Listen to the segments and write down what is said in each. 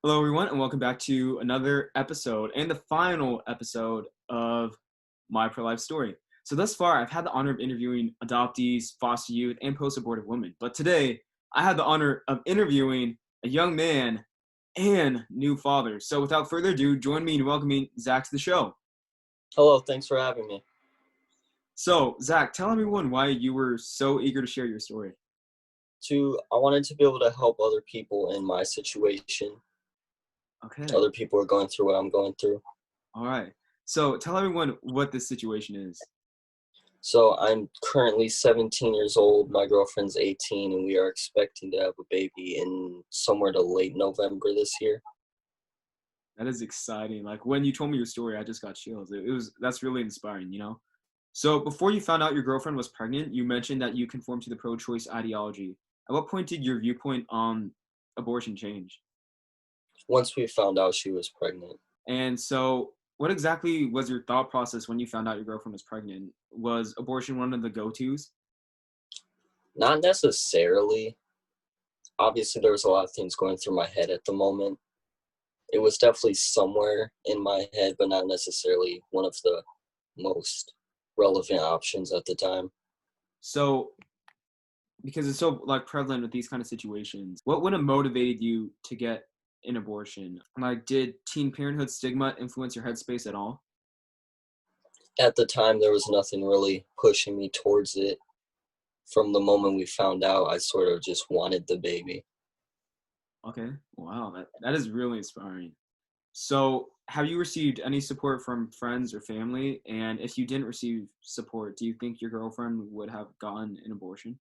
Hello, everyone, and welcome back to another episode and the final episode of My Pro-Life Story. So thus far, I've had the honor of interviewing adoptees, foster youth, and post-abortive women. But today, I had the honor of interviewing a young man and new father. So without further ado, join me in welcoming Zach to the show. Hello, thanks for having me. So, Zach, tell everyone why you were so eager to share your story. I wanted to be able to help other people in my situation. Okay, Other people are going through what I'm going through. all right. So tell everyone what this situation is. So I'm currently 17 years old. My girlfriend's 18, and we are expecting to have a baby in somewhere to late November this year. That is exciting. Like when you told me your story, I just got chills. That's really inspiring. So before you found out your girlfriend was pregnant, you mentioned that you conformed to the pro-choice ideology. At what point did your viewpoint on abortion change? Once we found out she was pregnant, And so what exactly was your thought process when you found out your girlfriend was pregnant? Was abortion one of the go-tos? not necessarily. Obviously, there was a lot of things going through my head at the moment. It was definitely somewhere in my head, but not necessarily one of the most relevant options at the time. So because it's so like prevalent with these kind of situations, what would have motivated you to get an abortion? Like, did teen parenthood stigma influence your headspace at all? At the time, there was nothing really pushing me towards it. From the moment we found out, I sort of just wanted the baby. Okay, wow, that is really inspiring. So, have you received any support from friends or family? And if you didn't receive support, do you think your girlfriend would have gotten an abortion?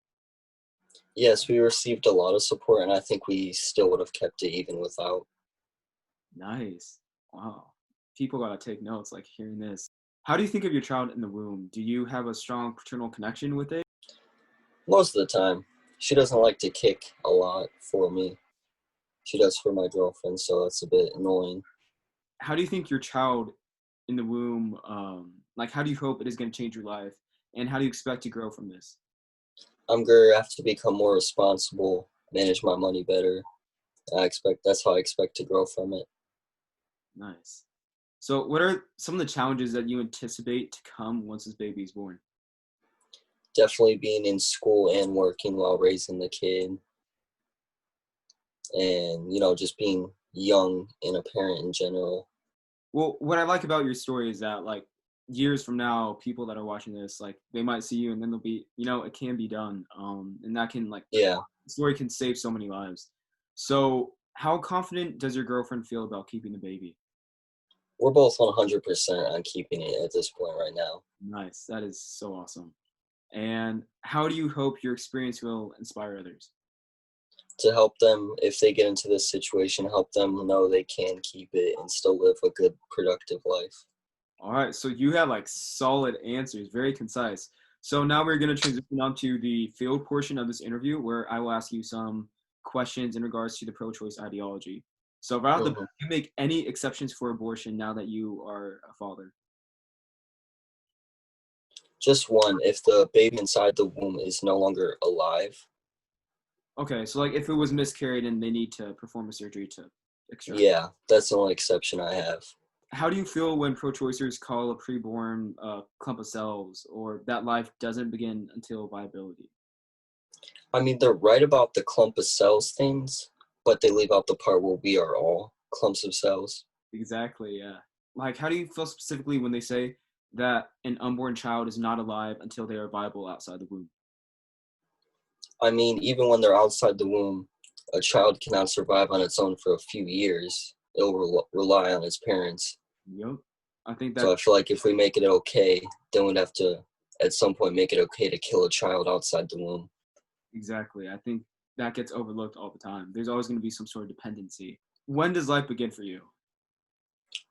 Yes, we received a lot of support, and I think we still would have kept it even without. Nice. Wow. People gotta take notes, like hearing this. How do you think of your child in the womb? Do you have a strong paternal connection with it? Most of the time, she doesn't like to kick a lot for me. She does for my girlfriend, so that's a bit annoying. How do you think your child in the womb, like, how do you hope it is going to change your life? And how do you expect to grow from this? I'm gonna have to become more responsible, manage my money better. That's how I expect to grow from it. Nice. So, what are some of the challenges that you anticipate to come once this baby is born? Definitely being in school and working while raising the kid, and just being young and a parent in general. Well, what I like about your story is that, like, years from now, people that are watching this, like, they might see you and then they'll be, it can be done. And that can, like, Yeah, the story can save so many lives. So, how confident does your girlfriend feel about keeping the baby? we're both 100% on keeping it at this point right now. Nice. That is so awesome. And how do you hope your experience will inspire others? To help them, if they get into this situation, help them know they can keep it and still live a good, productive life. All right, so you had like solid answers, very concise. So now we're going to transition on to the field portion of this interview where I will ask you some questions in regards to the pro-choice ideology. So right off the bat, hmm do you make any exceptions for abortion now that you are a father? Just one, if the baby inside the womb is no longer alive, Okay, so like if it was miscarried and they need to perform a surgery to extract. yeah, that's the only exception I have. How do you feel when pro-choicers call a preborn clump of cells or that life doesn't begin until viability? I mean, they're right about the clump of cells things, but they leave out the part where we are all clumps of cells. Exactly, yeah. Like, how do you feel specifically when they say that an unborn child is not alive until they are viable outside the womb? I mean, even when they're outside the womb, a child cannot survive on its own for a few years. It'll rely on its parents. Yep. I think So that I feel like if we make it okay, then we'd have to, at some point, make it okay to kill a child outside the womb. exactly. I think that gets overlooked all the time. There's always going to be some sort of dependency. When does life begin for you?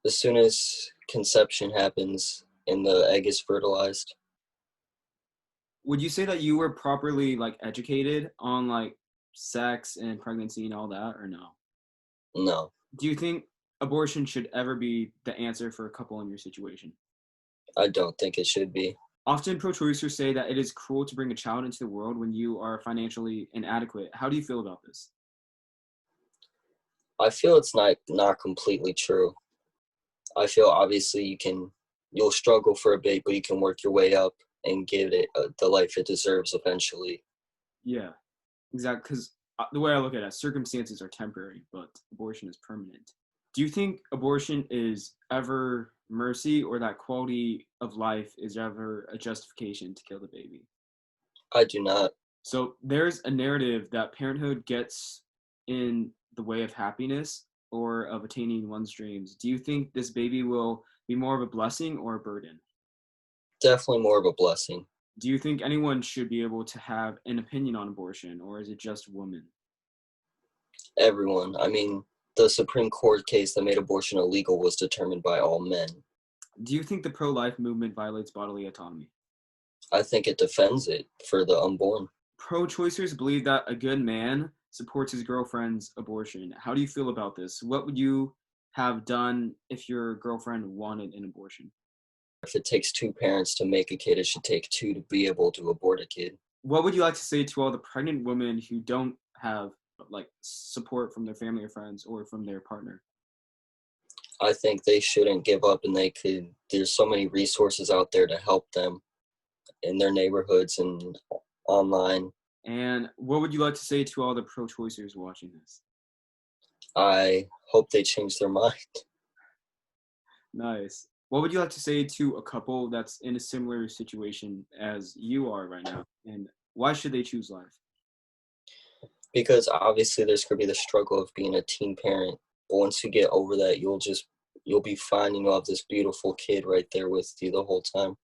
As soon as conception happens and the egg is fertilized, Would you say that you were properly like educated on like sex and pregnancy and all that, or no? no, Do you think abortion should ever be the answer for a couple in your situation? I don't think it should be. Often pro-choicers say that it is cruel to bring a child into the world when you are financially inadequate. How do you feel about this? I feel it's not completely true. I feel obviously you'll struggle for a bit, but you can work your way up and give it the life it deserves eventually. Yeah, exactly. Because the way I look at it, circumstances are temporary, but abortion is permanent. Do you think abortion is ever mercy, or that quality of life is ever a justification to kill the baby? I do not. So there's a narrative that parenthood gets in the way of happiness or of attaining one's dreams. Do you think this baby will be more of a blessing or a burden? Definitely more of a blessing. Do you think anyone should be able to have an opinion on abortion, or is it just women? Everyone. I mean, the Supreme Court case that made abortion illegal was determined by all men. Do you think the pro life movement violates bodily autonomy? I think it defends it for the unborn. Pro choicers believe that a good man supports his girlfriend's abortion. How do you feel about this? What would you have done if your girlfriend wanted an abortion? If it takes two parents to make a kid, it should take two to be able to abort a kid. What would you like to say to all the pregnant women who don't have like support from their family or friends or from their partner? I think they shouldn't give up and there's so many resources out there to help them in their neighborhoods and online. And what would you like to say to all the pro choicers watching this? I hope they change their mind Nice. What would you like to say to a couple that's in a similar situation as you are right now? And why should they choose life? because obviously there's going to be the struggle of being a teen parent. But once you get over that, you'll be fine and you'll have this beautiful kid right there with you the whole time.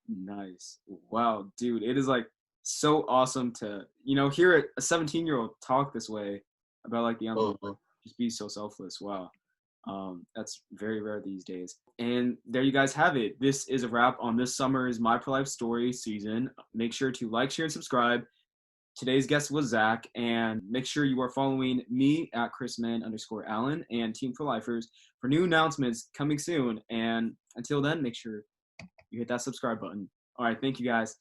Nice. Wow, dude, it is like so awesome to, hear a 17-year-old talk this way about like the unborn, Hmm. just be so selfless. Wow. That's very rare these days. And there you guys have it. This is a wrap on this summer's My Pro Life Story season. Make sure to like, share, and subscribe. Today's guest was Zach, and make sure you are following me at chrisman_allen and Team for Lifers for new announcements coming soon. And until then, make sure you hit that subscribe button. All right, thank you guys.